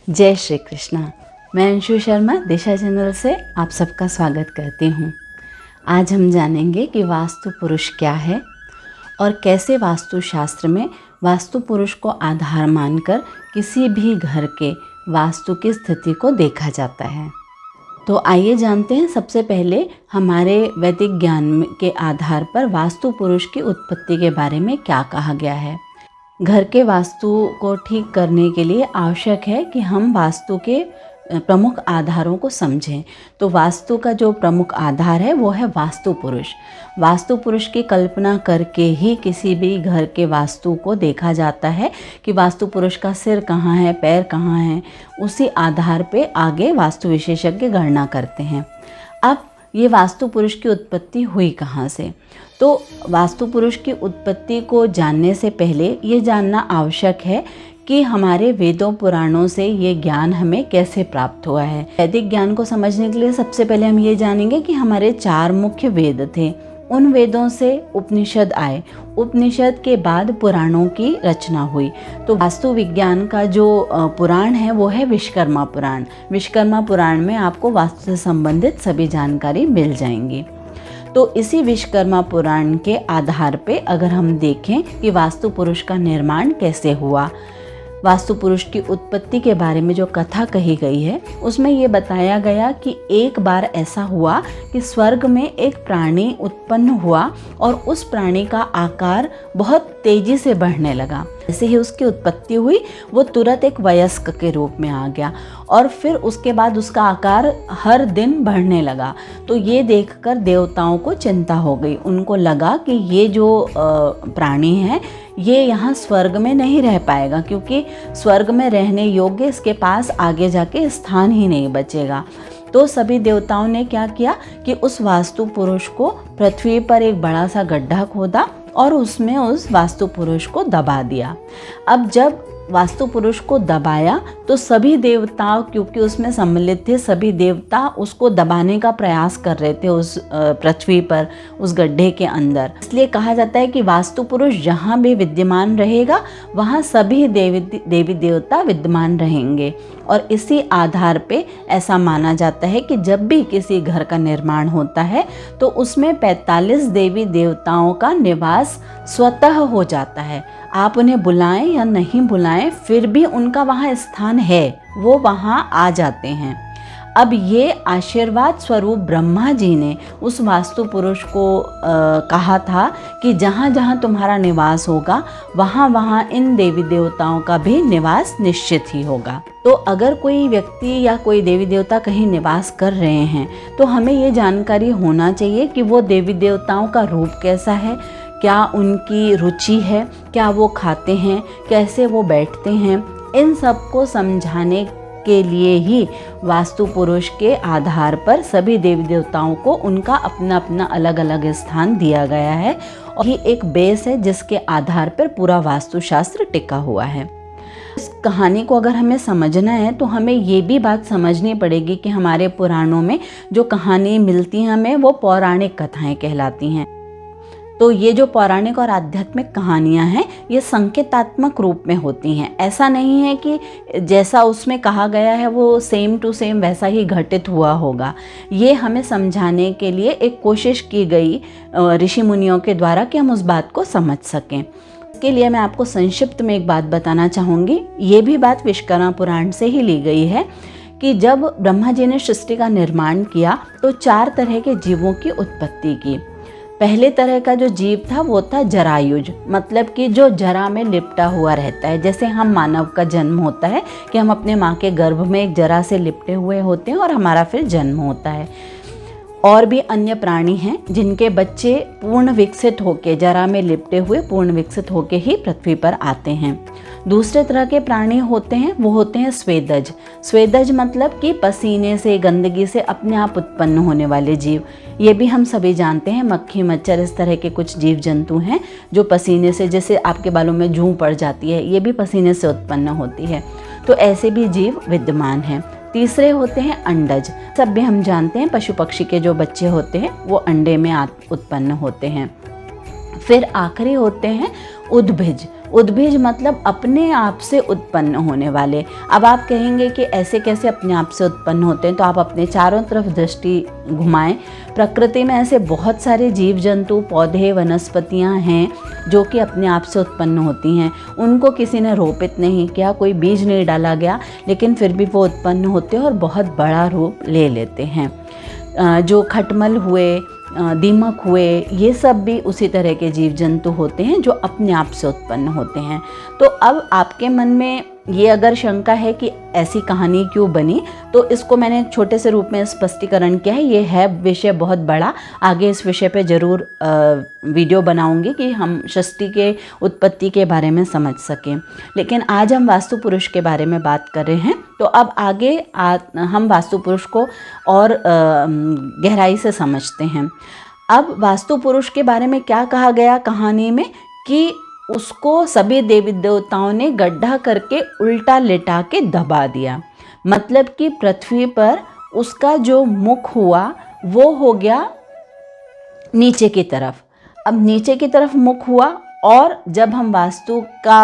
जय श्री कृष्णा। मैं अंशु शर्मा दिशा चैनल से आप सबका स्वागत करती हूँ। आज हम जानेंगे कि वास्तु पुरुष क्या है और कैसे वास्तुशास्त्र में वास्तु पुरुष को आधार मानकर किसी भी घर के वास्तु की स्थिति को देखा जाता है। तो आइए जानते हैं सबसे पहले हमारे वैदिक ज्ञान के आधार पर वास्तु पुरुष की उत्पत्ति के बारे में क्या कहा गया है। घर के वास्तु को ठीक करने के लिए आवश्यक है कि हम वास्तु के प्रमुख आधारों को समझें। तो वास्तु का जो प्रमुख आधार है वो है वास्तु पुरुष। वास्तु पुरुष की कल्पना करके ही किसी भी घर के वास्तु को देखा जाता है कि वास्तु पुरुष का सिर कहाँ है, पैर कहाँ है। उसी आधार पे आगे वास्तु विशेषज्ञ गणना करते हैं। अब ये वास्तु पुरुष की उत्पत्ति हुई कहाँ से? तो वास्तु पुरुष की उत्पत्ति को जानने से पहले ये जानना आवश्यक है कि हमारे वेदों पुराणों से ये ज्ञान हमें कैसे प्राप्त हुआ है। वैदिक ज्ञान को समझने के लिए सबसे पहले हम ये जानेंगे कि हमारे 4 मुख्य वेद थे। उन वेदों से उपनिषद आए, उपनिषद के बाद पुराणों की रचना हुई। तो वास्तु विज्ञान का जो पुराण है वो है विश्वकर्मा पुराण। विश्वकर्मा पुराण में आपको वास्तु से संबंधित सभी जानकारी मिल जाएंगी। तो इसी विश्वकर्मा पुराण के आधार पे अगर हम देखें कि वास्तु पुरुष का निर्माण कैसे हुआ, वास्तु पुरुष की उत्पत्ति के बारे में जो कथा कही गई है उसमें ये बताया गया कि एक बार ऐसा हुआ कि स्वर्ग में एक प्राणी उत्पन्न हुआ और उस प्राणी का आकार बहुत तेजी से बढ़ने लगा। जैसे ही उसकी उत्पत्ति हुई वो तुरंत एक वयस्क के रूप में आ गया और फिर उसके बाद उसका आकार हर दिन बढ़ने लगा। तो ये देखकर देवताओं को चिंता हो गई। उनको लगा कि ये जो प्राणी है ये यहाँ स्वर्ग में नहीं रह पाएगा, क्योंकि स्वर्ग में रहने योग्य इसके पास आगे जाके स्थान ही नहीं बचेगा। तो सभी देवताओं ने क्या किया कि उस वास्तु पुरुष को पृथ्वी पर एक बड़ा सा गड्ढा खोदा और उसमें उस वास्तु पुरुष को दबा दिया। अब जब वास्तु पुरुष को दबाया तो सभी देवता, क्योंकि उसमें सम्मिलित थे, सभी देवता उसको दबाने का प्रयास कर रहे थे उस पृथ्वी पर, उस गड्ढे के अंदर। इसलिए कहा जाता है कि वास्तु पुरुष जहाँ भी विद्यमान रहेगा वहाँ सभी देवी देवता विद्यमान रहेंगे। और इसी आधार पे ऐसा माना जाता है कि जब भी किसी घर का निर्माण होता है तो उसमें 45 देवी देवताओं का निवास स्वतः हो जाता है। आप उन्हें बुलाएं या नहीं बुलाएं फिर भी उनका वहाँ स्थान है, वो वहाँ आ जाते हैं। अब ये आशीर्वाद स्वरूप ब्रह्मा जी ने उस वास्तु पुरुष को कहा था कि जहाँ जहाँ तुम्हारा निवास होगा वहाँ वहाँ इन देवी देवताओं का भी निवास निश्चित ही होगा। तो अगर कोई व्यक्ति या कोई देवी देवता कहीं निवास कर रहे हैं तो हमें ये जानकारी होना चाहिए कि वो देवी देवताओं का रूप कैसा है, क्या उनकी रुचि है, क्या वो खाते हैं, कैसे वो बैठते हैं। इन सब को समझाने के लिए ही वास्तु पुरुष के आधार पर सभी देवी देवताओं को उनका अपना अपना अलग अलग स्थान दिया गया है और ये एक बेस है जिसके आधार पर पूरा वास्तुशास्त्र टिका हुआ है। इस कहानी को अगर हमें समझना है तो हमें ये भी बात समझनी पड़ेगी कि हमारे पुराणों में जो कहानी मिलती हैं हमें वो पौराणिक कथाएं कहलाती हैं। तो ये जो पौराणिक और आध्यात्मिक कहानियाँ हैं ये संकेतात्मक रूप में होती हैं। ऐसा नहीं है कि जैसा उसमें कहा गया है वो सेम टू सेम वैसा ही घटित हुआ होगा। ये हमें समझाने के लिए एक कोशिश की गई ऋषि मुनियों के द्वारा कि हम उस बात को समझ सकें। इसके लिए मैं आपको संक्षिप्त में एक बात बताना चाहूँगी। ये भी बात विश्वकर्मा पुराण से ही ली गई है कि जब ब्रह्मा जी ने सृष्टि का निर्माण किया तो 4 तरह के जीवों की उत्पत्ति की। पहले तरह का जो जीव था वो था जरायुज, मतलब कि जो जरा में लिपटा हुआ रहता है। जैसे हम मानव का जन्म होता है कि हम अपने माँ के गर्भ में एक जरा से लिपटे हुए होते हैं और हमारा फिर जन्म होता है। और भी अन्य प्राणी हैं जिनके बच्चे पूर्ण विकसित होके, जरा में लिपटे हुए पूर्ण विकसित होके ही पृथ्वी पर आते हैं। दूसरे तरह के प्राणी होते हैं वो होते हैं स्वेदज। स्वेदज मतलब कि पसीने से, गंदगी से अपने आप उत्पन्न होने वाले जीव। ये भी हम सभी जानते हैं, मक्खी, मच्छर, इस तरह के कुछ जीव जंतु हैं जो पसीने से, जैसे आपके बालों में जूं पड़ जाती है, ये भी पसीने से उत्पन्न होती है। तो ऐसे भी जीव विद्यमान हैं। तीसरे होते हैं अंडज। सब भी हम जानते हैं पशु पक्षी के जो बच्चे होते हैं वो अंडे में उत्पन्न होते हैं। फिर आखिरी होते हैं उद्भिज। उद्भिज मतलब अपने आप से उत्पन्न होने वाले। अब आप कहेंगे कि ऐसे कैसे अपने आप से उत्पन्न होते हैं, तो आप अपने चारों तरफ दृष्टि घुमाएं। प्रकृति में ऐसे बहुत सारे जीव जंतु, पौधे, वनस्पतियां हैं जो कि अपने आप से उत्पन्न होती हैं। उनको किसी ने रोपित नहीं किया, कोई बीज नहीं डाला गया, लेकिन फिर भी वो उत्पन्न होते हैं और बहुत बड़ा रूप ले लेते हैं। जो खटमल हुए, दीमक हुए, ये सब भी उसी तरह के जीव जंतु होते हैं जो अपने आप से उत्पन्न होते हैं। तो अब आपके मन में ये अगर शंका है कि ऐसी कहानी क्यों बनी, तो इसको मैंने छोटे से रूप में स्पष्टीकरण किया है। ये है विषय बहुत बड़ा, आगे इस विषय पे ज़रूर वीडियो बनाऊंगी कि हम सृष्टि के उत्पत्ति के बारे में समझ सकें। लेकिन आज हम वास्तु पुरुष के बारे में बात कर रहे हैं, तो अब आगे हम वास्तु पुरुष को और गहराई से समझते हैं। अब वास्तु पुरुष के बारे में क्या कहा गया कहानी में कि उसको सभी देवी देवताओं ने गड्ढा करके उल्टा लेटा के दबा दिया। मतलब कि पृथ्वी पर उसका जो मुख हुआ वो हो गया नीचे की तरफ। अब नीचे की तरफ मुख हुआ, और जब हम वास्तु का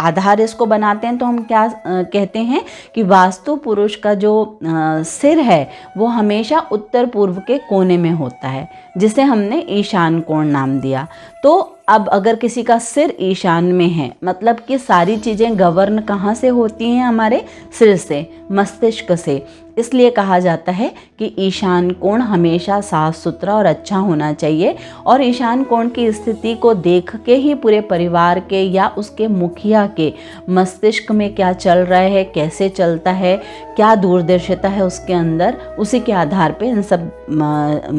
आधार इसको बनाते हैं तो हम क्या कहते हैं कि वास्तु पुरुष का जो सिर है वो हमेशा उत्तर पूर्व के कोने में होता है, जिसे हमने ईशान कोण नाम दिया। तो अब अगर किसी का सिर ईशान में है, मतलब कि सारी चीज़ें गवर्न कहाँ से होती हैं? हमारे सिर से, मस्तिष्क से। इसलिए कहा जाता है कि ईशान कोण हमेशा साफ सुथरा और अच्छा होना चाहिए, और ईशान कोण की स्थिति को देख के ही पूरे परिवार के या उसके मुखिया के मस्तिष्क में क्या चल रहा है, कैसे चलता है, क्या दूरदर्शिता है उसके अंदर, उसी के आधार पे इन सब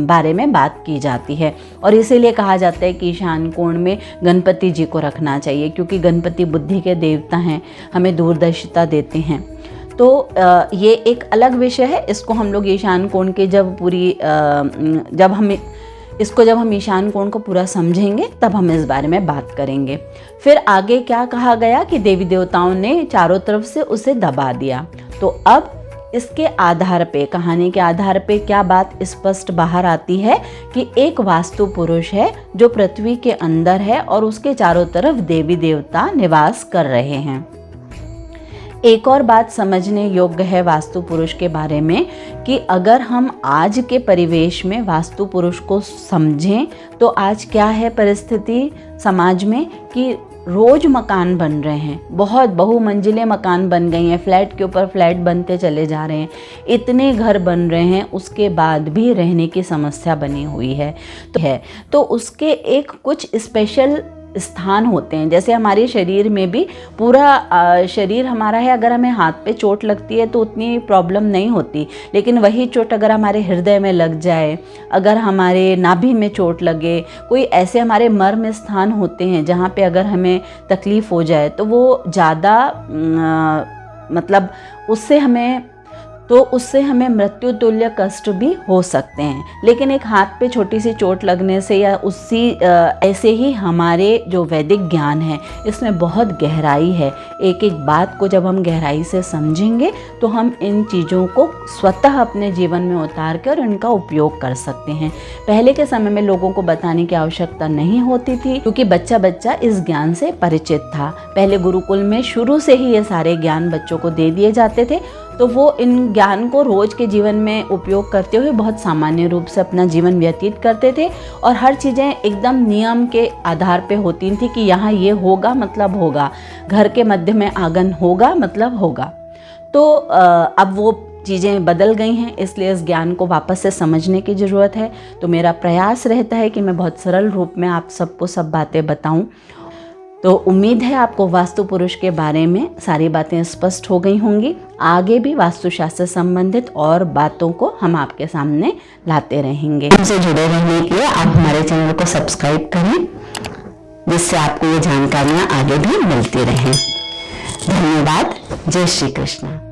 बारे में बात की जाती है। और इसीलिए कहा जाता है कि ईशान कोण में गणपति जी को रखना चाहिए, क्योंकि गणपति बुद्धि के देवता हैं, हमें दूरदर्शिता देते हैं। तो ये एक अलग विषय है। इसको हम लोग ईशान कोण के जब हम ईशान कोण को पूरा समझेंगे तब हम इस बारे में बात करेंगे। फिर आगे क्या कहा गया कि देवी देवताओं ने चारों तरफ से उसे दबा दिया। तो अब इसके आधार पे, कहानी के आधार पे क्या बात स्पष्ट बाहर आती है कि एक वास्तु पुरुष है जो पृथ्वी के अंदर है और उसके चारों तरफ देवी देवता निवास कर रहे हैं। एक और बात समझने योग्य है वास्तु पुरुष के बारे में कि अगर हम आज के परिवेश में वास्तु पुरुष को समझें तो आज क्या है परिस्थिति समाज में कि रोज मकान बन रहे हैं, बहुत बहुमंजिले मकान बन गई हैं, फ्लैट के ऊपर फ्लैट बनते चले जा रहे हैं, इतने घर बन रहे हैं, उसके बाद भी रहने की समस्या बनी हुई है। तो उसके एक कुछ स्पेशल स्थान होते हैं। जैसे हमारे शरीर में भी पूरा शरीर हमारा है, अगर हमें हाथ पे चोट लगती है तो उतनी प्रॉब्लम नहीं होती, लेकिन वही चोट अगर हमारे हृदय में लग जाए, अगर हमारे नाभि में चोट लगे, कोई ऐसे हमारे मर्म स्थान होते हैं जहाँ पे अगर हमें तकलीफ़ हो जाए तो वो ज़्यादा मतलब उससे हमें मृत्यु तुल्य कष्ट भी हो सकते हैं। लेकिन एक हाथ पे छोटी सी चोट लगने से या ऐसे ही हमारे जो वैदिक ज्ञान है इसमें बहुत गहराई है। एक एक बात को जब हम गहराई से समझेंगे तो हम इन चीज़ों को स्वतः अपने जीवन में उतार कर इनका उपयोग कर सकते हैं। पहले के समय में लोगों को बताने की आवश्यकता नहीं होती थी, क्योंकि बच्चा बच्चा इस ज्ञान से परिचित था। पहले गुरुकुल में शुरू से ही ये सारे ज्ञान बच्चों को दे दिए जाते थे, तो वो इन ज्ञान को रोज के जीवन में उपयोग करते हुए बहुत सामान्य रूप से अपना जीवन व्यतीत करते थे, और हर चीज़ें एकदम नियम के आधार पे होती थी कि यहाँ ये होगा मतलब होगा, घर के मध्य में आंगन होगा मतलब होगा। तो अब वो चीज़ें बदल गई हैं, इसलिए इस ज्ञान को वापस से समझने की ज़रूरत है। तो मेरा प्रयास रहता है कि मैं बहुत सरल रूप में आप सबको सब बातें बताऊं। तो उम्मीद है आपको वास्तु पुरुष के बारे में सारी बातें स्पष्ट हो गई होंगी। आगे भी वास्तुशास्त्र संबंधित और बातों को हम आपके सामने लाते रहेंगे। हमसे जुड़े रहने के लिए आप हमारे चैनल को सब्सक्राइब करें, जिससे आपको ये जानकारियाँ आगे भी मिलती रहें। धन्यवाद। जय श्री कृष्ण।